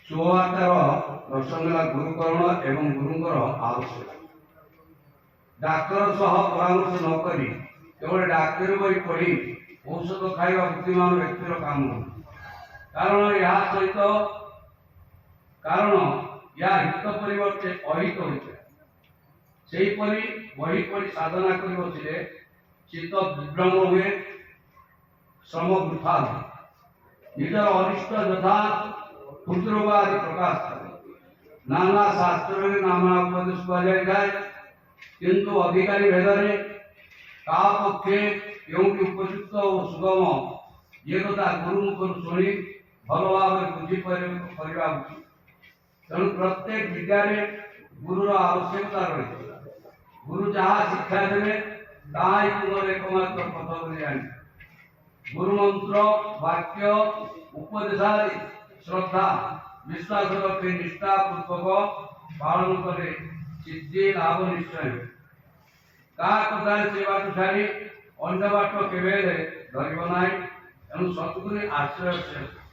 सुवार्तार प्रसंग है गुरुकरण एवं गुरुंकर आवश्यक। डाक्तर सह परामर्श नक केवल डाक्तर बही पढ़ी औषध खाଇବା बुद्धिमान व्यक्तिर काम कारण या सहित या हित परिवर्ते अहित होता है। बही पढ़ी साधना कर बसिले चित्त विभ्रम हुए, श्रम वृथा हुए, निजर अनिष्ट यथा क्षुद्रोग आदि प्रकाश करे। नाना शास्त्र में नाना उपदेश कहुए किंतु अधिकारी भेदरे का पक्षे क्योंकि उपयुक्त और सुगम ये कथा गुरुमुख शुणी भल भाव बुझीपर उचित। तेणु प्रत्येक विद्यारे गुरुर आवश्यकता रही। गुरु जहाँ शिक्षा देवे ताही तुम एकमात्र पथ बोली जानी। गुरु मंत्र वाक्य उपदेशादि श्रद्धा विश्वास रखी निष्ठा पूर्वक पालन करे सिद्धि लाभ निश्चय। का कथा सेवा छाड़ी अन्य बाट केवे धरब ना। तेणु सतगुरु आश्रय श्रेष्ठ।